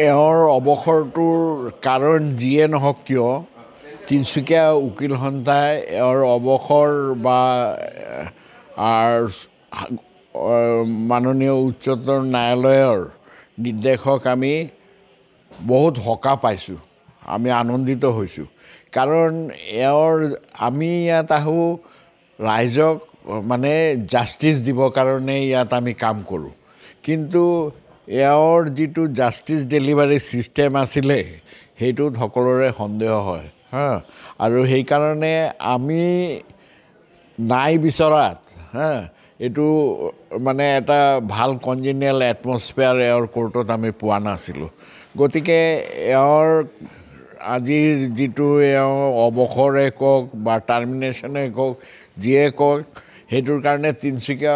এওঁৰ অৱসৰটোৰ কাৰণ যিয়ে নহওক কিয় তিনিচুকীয়া উকিল সন্থাই এওঁৰ অৱসৰ বা মাননীয় উচ্চতম ন্যায়ালয়ৰ নিৰ্দেশক আমি বহুত সকাহ পাইছোঁ, আমি আনন্দিত হৈছোঁ। কাৰণ এওঁৰ আমি ইয়াত আহোঁ ৰাইজক মানে জাষ্টিচ দিবৰ কাৰণে ইয়াত আমি কাম কৰোঁ, কিন্তু এওঁৰ যিটো জাষ্টিচ ডেলিভাৰী ছিষ্টেম আছিলে সেইটোত সকলোৰে সন্দেহ হয় আৰু সেইকাৰণে আমি নাই বিচৰাত এইটো মানে এটা ভাল কনজেনিয়েল এটমছফিয়াৰ এওঁৰ কোৰ্টত আমি পোৱা নাছিলোঁ। গতিকে এওঁৰ আজিৰ যিটো এওঁ অৱসৰে কওক বা টাৰ্মিনেশ্যনে কওক যিয়ে কওক সেইটোৰ কাৰণে তিনিচুকীয়া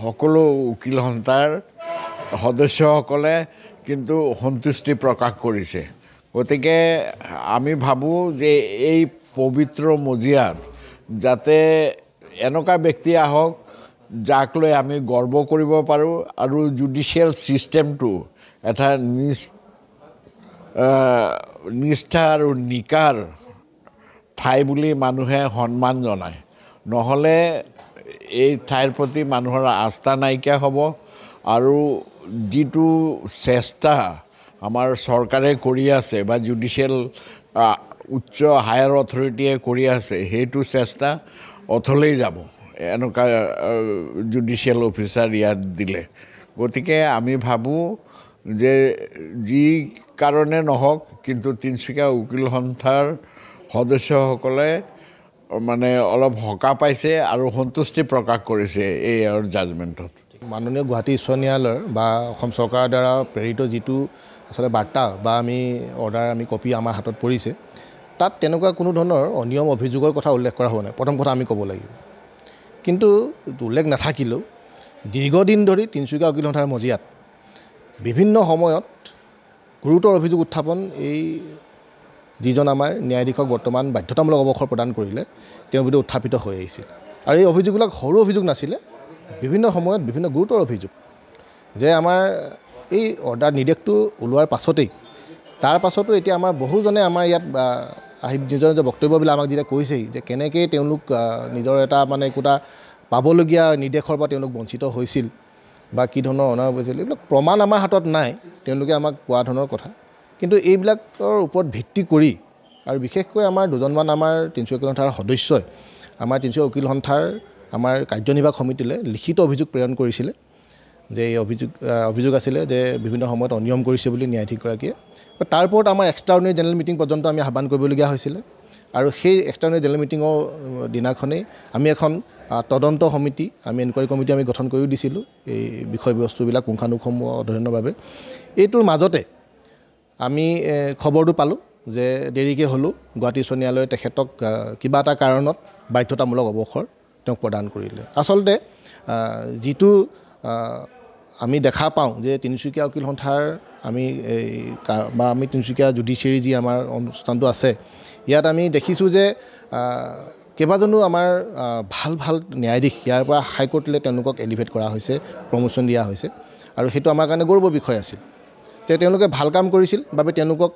সকলো উকিল সন্থাৰ সদস্যসকলে কিন্তু সন্তুষ্টি প্ৰকাশ কৰিছে। গতিকে আমি ভাবোঁ যে এই পবিত্ৰ মজিয়াত যাতে এনেকুৱা ব্যক্তি আহক যাক লৈ আমি গৰ্ব কৰিব পাৰোঁ আৰু জুডিচিয়েল ছিষ্টেমটো এটা নিষ্ঠা আৰু নিকাৰ ঠাই বুলি মানুহে সন্মান জনায়। নহ'লে এই ঠাইৰ প্ৰতি মানুহৰ আস্থা নাইকিয়া হ'ব আৰু যিটো চেষ্টা আমাৰ চৰকাৰে কৰি আছে বা জুডিচিয়েল উচ্চ হায়াৰ অথৰিটিয়ে কৰি আছে সেইটো চেষ্টা অথলেই যাব এনেকুৱা জুডিচিয়েল অফিচাৰ ইয়াত দিলে। গতিকে আমি ভাবোঁ যে যি কাৰণে নহওক কিন্তু তিনিচুকীয়া উকিল সন্থাৰ সদস্যসকলে মানে অলপ সকাহ পাইছে আৰু সন্তুষ্টি প্ৰকাশ কৰিছে এই জাজমেণ্টত। মাননীয় গুৱাহাটী উচ্চ ন্যায়ালয়ৰ বা অসম চৰকাৰৰ দ্বাৰা প্ৰেৰিত যিটো আচলতে বাৰ্তা বা আমি অৰ্ডাৰ আমি কপি আমাৰ হাতত পৰিছে তাত তেনেকুৱা কোনো ধৰণৰ অনিয়ম অভিযোগৰ কথা উল্লেখ কৰা হোৱা নাই। প্ৰথম কথা আমি ক'ব লাগিব, কিন্তু উল্লেখ নাথাকিলেও দীৰ্ঘদিন ধৰি তিনিচুকীয়া উকিল সন্থাৰ মজিয়াত বিভিন্ন সময়ত গুৰুতৰ অভিযোগ উত্থাপন এই যিজন আমাৰ ন্যায়াধীশক বৰ্তমান বাধ্যতামূলক অৱসৰ প্ৰদান কৰিলে তেওঁৰ বিৰুদ্ধে উত্থাপিত হৈ আহিছিল। আৰু এই অভিযোগবিলাক সৰু অভিযোগ নাছিলে, বিভিন্ন সময়ত বিভিন্ন গুৰুতৰ অভিযোগ যে আমাৰ এই অৰ্ডাৰ নিৰ্দেশটো ওলোৱাৰ পাছতেই তাৰ পাছতো এতিয়া আমাৰ বহুজনে আমাৰ ইয়াত আহি নিজৰ নিজৰ বক্তব্যবিলাক আমাক যেতিয়া কৈছেহি যে কেনেকৈ তেওঁলোক নিজৰ এটা মানে একোটা পাবলগীয়া নিৰ্দেশৰ পৰা তেওঁলোক বঞ্চিত হৈছিল বা কি ধৰণৰ অনাৰ হৈছিল, এইবিলাক প্ৰমাণ আমাৰ হাতত নাই তেওঁলোকে আমাক কোৱা ধৰণৰ কথা। কিন্তু এইবিলাকৰ ওপৰত ভিত্তি কৰি আৰু বিশেষকৈ আমাৰ দুজনমান আমাৰ তিনিচুকীয়া উকিল সন্থাৰ সদস্যই আমাৰ তিনিচুকীয়া উকিল সন্থাৰ আমাৰ কাৰ্যনিৰ্বাহক সমিতিলৈ লিখিত অভিযোগ প্ৰেৰণ কৰিছিলে যে এই অভিযোগ আছিলে যে বিভিন্ন সময়ত অনিয়ম কৰিছে বুলি ন্যায়াধীশগৰাকীয়ে। তাৰ ওপৰত আমাৰ এক্সট্ৰাঅৰ্ডিনেৰী জেনেৰেল মিটিং পৰ্যন্ত আমি আহ্বান কৰিবলগীয়া হৈছিলে আৰু সেই এক্সট্ৰাঅৰ্ডিনেৰী জেনেৰেল মিটিঙৰ দিনাখনেই আমি এখন তদন্ত সমিতি আমি এনকুৱাৰী কমিটি আমি গঠন কৰিও দিছিলোঁ এই বিষয়বস্তুবিলাক পুংখানুপুংখ অধ্যয়নৰ বাবে। এইটোৰ মাজতে আমি খবৰটো পালোঁ যে দেৰিকৈ হ'লেও গুৱাহাটী উচ্চ ন্যায়ালয়ে তেখেতক কিবা এটা কাৰণত বাধ্যতামূলক অৱসৰ তেওঁক প্ৰদান কৰিলে। আচলতে যিটো আমি দেখা পাওঁ যে তিনিচুকীয়া উকিল সন্থাৰ আমি বা আমি তিনিচুকীয়া জুডিচিয়াৰী যি আমাৰ অনুষ্ঠানটো আছে ইয়াত আমি দেখিছোঁ যে কেইবাজনো আমাৰ ভাল ভাল ন্যায়াধীশ ইয়াৰ পৰা হাইকোৰ্টলৈ তেওঁলোকক এলিভেট কৰা হৈছে, প্ৰমোশ্যন দিয়া হৈছে আৰু সেইটো আমাৰ কাৰণে গৌৰৱৰ বিষয় আছিল যে তেওঁলোকে ভাল কাম কৰিছিল বাবে তেওঁলোকক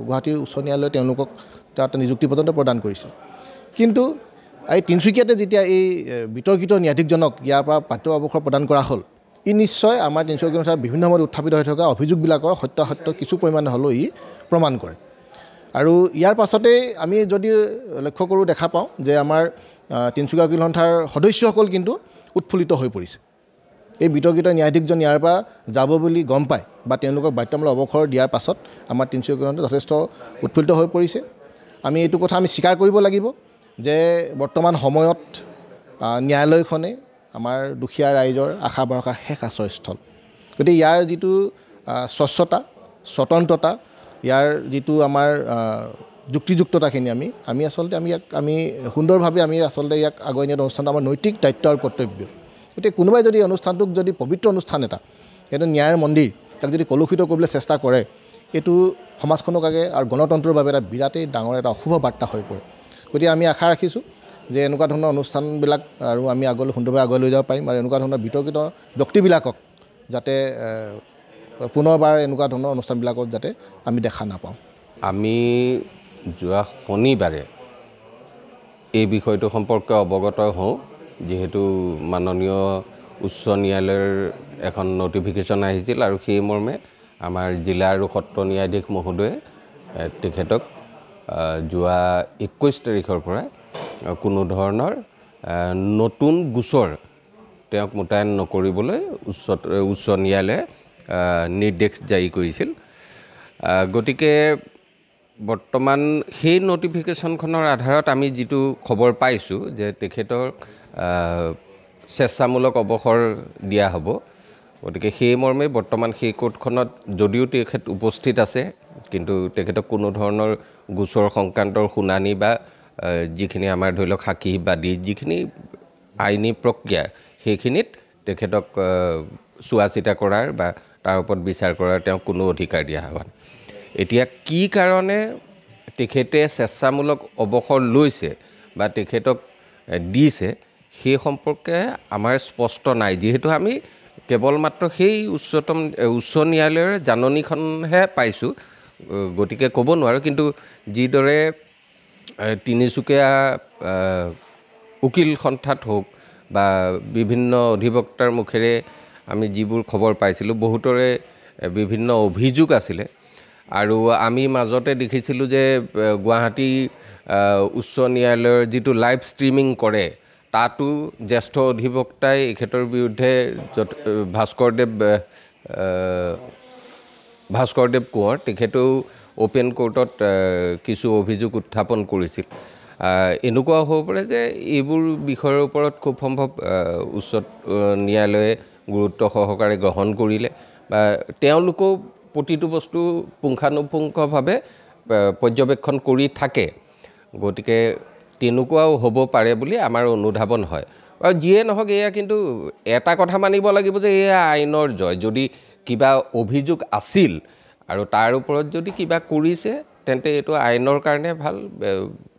গুৱাহাটী উচ্চ ন্যায়ালয়ে তেওঁলোকক তাত নিযুক্তি পৰ্যন্ত প্ৰদান কৰিছিল। কিন্তু এই তিনিচুকীয়াতে যেতিয়া এই বিতৰ্কিত ন্যায়াধীশজনক ইয়াৰ পৰা বাধ্য অৱসৰ প্ৰদান কৰা হ'ল, ই নিশ্চয় আমাৰ তিনিচুকীয়া উকিল সন্থাৰ বিভিন্ন সময়ত উত্থাপিত হৈ থকা অভিযোগবিলাকৰ সত্যাসত্য কিছু পৰিমাণে হ'লেও ই প্ৰমাণ কৰে। আৰু ইয়াৰ পাছতেই আমি যদি লক্ষ্য কৰোঁ দেখা পাওঁ যে আমাৰ তিনিচুকীয়া উকিল সন্থাৰ সদস্যসকল কিন্তু উৎফুল্লিত হৈ পৰিছে। এই বিতৰ্কিত ন্যায়াধীশজন ইয়াৰ পৰা যাব বুলি গম পায় বা তেওঁলোকক বাধ্যতামূলক অৱসৰ দিয়াৰ পাছত আমাৰ তিনিচুকীয়া উকিল সন্থা যথেষ্ট উৎফুল্লিত হৈ পৰিছে। আমি এইটো কথা আমি স্বীকাৰ কৰিব লাগিব যে বৰ্তমান সময়ত ন্যায়ালয়খনে আমাৰ দুখীয়া ৰাইজৰ আশা ভৰসাৰ শেষ আশ্ৰয়স্থল। গতিকে ইয়াৰ যিটো স্বচ্ছতা, স্বতন্ত্ৰতা, ইয়াৰ যিটো আমাৰ যুক্তিযুক্ততাখিনি আমি আচলতে ইয়াক আমি সুন্দৰভাৱে আমি আচলতে ইয়াক আগুৱাই নিয়াৰ অনুষ্ঠানটো আমাৰ নৈতিক দায়িত্ব আৰু কৰ্তব্য। গতিকে কোনোবাই যদি অনুষ্ঠানটোক যদি পবিত্ৰ অনুষ্ঠান এটা এইটো ন্যায়ৰ মন্দিৰ তাক যদি কলুষিত কৰিবলৈ চেষ্টা কৰে এইটো সমাজখনক আগে আৰু গণতন্ত্ৰৰ বাবে এটা বিৰাটেই ডাঙৰ এটা অশুভ বাৰ্তা হৈ পৰে। গতিকে আমি আশা ৰাখিছোঁ যে এনেকুৱা ধৰণৰ অনুষ্ঠানবিলাক আৰু আমি আগলৈ সুন্দৰভাৱে আগুৱাই লৈ যাব পাৰিম আৰু এনেকুৱা ধৰণৰ বিতৰ্কিত ব্যক্তিবিলাকক যাতে পুনৰবাৰ এনেকুৱা ধৰণৰ অনুষ্ঠানবিলাকত যাতে আমি দেখা নাপাওঁ। আমি যোৱা শনিবাৰে এই বিষয়টো সম্পৰ্কে অৱগত হওঁ, যিহেতু মাননীয় উচ্চ ন্যায়ালয়ৰ এখন নটিফিকেশ্যন আহিছিল আৰু সেই মৰ্মে আমাৰ জিলা আৰু সত্ৰ ন্যায়াধীশ মহোদয়ে তেখেতক যোৱা 21 তাৰিখৰ পৰা কোনো ধৰণৰ নতুন গোচৰ তেওঁক মোতায়েন নকৰিবলৈ উচ্চ ন্যায়ালয়ে নিৰ্দেশ জাৰি কৰিছিল। গতিকে বৰ্তমান সেই নটিফিকেশ্যনখনৰ আধাৰত আমি যিটো খবৰ পাইছোঁ যে তেখেতৰ স্বেচ্ছামূলক অৱসৰ দিয়া হ'ব। গতিকে সেই মৰ্মে বৰ্তমান সেই কোৰ্টখনত যদিও তেখেত উপস্থিত আছে, কিন্তু তেখেতক কোনো ধৰণৰ গোচৰ সংক্ৰান্তৰ শুনানি বা যিখিনি আমাৰ ধৰি লওক সাক্ষী বাদী যিখিনি আইনী প্ৰক্ৰিয়া সেইখিনিত তেখেতক চোৱা চিতা কৰাৰ বা তাৰ ওপৰত বিচাৰ কৰাৰ তেওঁক কোনো অধিকাৰ দিয়া হোৱা নাই। এতিয়া কি কাৰণে তেখেতে স্বেচ্ছামূলক অৱসৰ লৈছে বা তেখেতক দিছে সেই সম্পৰ্কে আমাৰ স্পষ্ট নাই, যিহেতু আমি কেৱল মাত্ৰ সেই উচ্চ ন্যায়ালয়ৰ জাননীখনহে পাইছোঁ। গতিকে ক'ব নোৱাৰোঁ, কিন্তু যিদৰে তিনিচুকীয়া উকিল সন্থাত হওক বা বিভিন্ন অধিবক্তাৰ মুখেৰে আমি যিবোৰ খবৰ পাইছিলোঁ, বহুতৰে বিভিন্ন অভিযোগ আছিলে। আৰু আমি মাজতে দেখিছিলোঁ যে গুৱাহাটী উচ্চ ন্যায়ালয়ৰ যিটো লাইভ ষ্ট্ৰীমিং কৰে, তাতো জ্যেষ্ঠ অধিবক্তাই এখেতৰ বিৰুদ্ধে ভাস্কৰদেৱ কোঁৱৰ তেখেতেও অ'পেন কোৰ্টত কিছু অভিযোগ উত্থাপন কৰিছিল। এনেকুৱাও হ'ব পাৰে যে এইবোৰ বিষয়ৰ ওপৰত খুব সম্ভৱ উচ্চ ন্যায়ালয়ে গুৰুত্ব সহকাৰে গ্ৰহণ কৰিলে বা তেওঁলোকেও প্ৰতিটো বস্তু পুংখানুপুংখভাৱে পৰ্যবেক্ষণ কৰি থাকে। গতিকে তেনেকুৱাও হ'ব পাৰে বুলি আমাৰ অনুধাৱন হয়। আৰু যিয়ে নহওক, এয়া কিন্তু এটা কথা মানিব লাগিব যে এয়া আইনৰ জয়। যদি কিবা অভিযোগ আছিল আৰু তাৰ ওপৰত যদি কিবা কৰিছে, তেন্তে এইটো আইনৰ কাৰণে ভাল।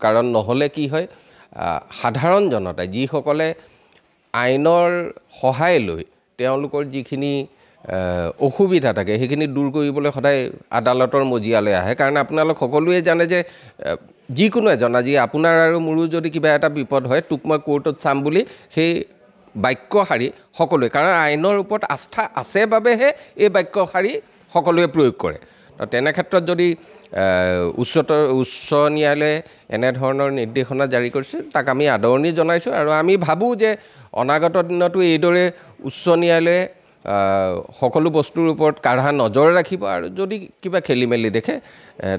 কাৰণ নহ'লে কি হয়, সাধাৰণ জনতাই যিসকলে আইনৰ সহায় লৈ তেওঁলোকৰ যিখিনি অসুবিধা থাকে সেইখিনি দূৰ কৰিবলৈ সদায় আদালতৰ মজিয়ালৈ আহে। কাৰণ আপোনালোক সকলোৱে জানে যে যিকোনো এজন, আজি আপোনাৰ আৰু মোৰো যদি কিবা এটা বিপদ হয়, তোক মই কোৰ্টত চাম বুলি সেই বাক্যশাৰী সকলোৱে, কাৰণ আইনৰ ওপৰত আস্থা আছে বাবেহে এই বাক্যশাৰী সকলোৱে প্ৰয়োগ কৰে। তেনে ক্ষেত্ৰত যদি উচ্চ ন্যায়ালয়ে এনেধৰণৰ নিৰ্দেশনা জাৰি কৰিছে, তাক আমি আদৰণি জনাইছোঁ। আৰু আমি ভাবোঁ যে অনাগত দিনতো এইদৰে উচ্চ ন্যায়ালয়ে সকলো বস্তুৰ ওপৰত কাঢ়া নজৰ ৰাখিব আৰু যদি কিবা খেলি মেলি দেখে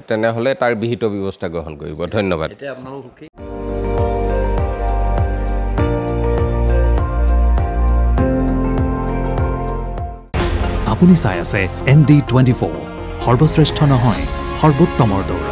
তেনেহ'লে তাৰ বিহিত ব্যৱস্থা গ্ৰহণ কৰিব। ধন্যবাদ। আপুনি চাই আছে ND24, সৰ্বশ্ৰেষ্ঠ নহয় সৰ্বোত্তমৰ দৌৰ।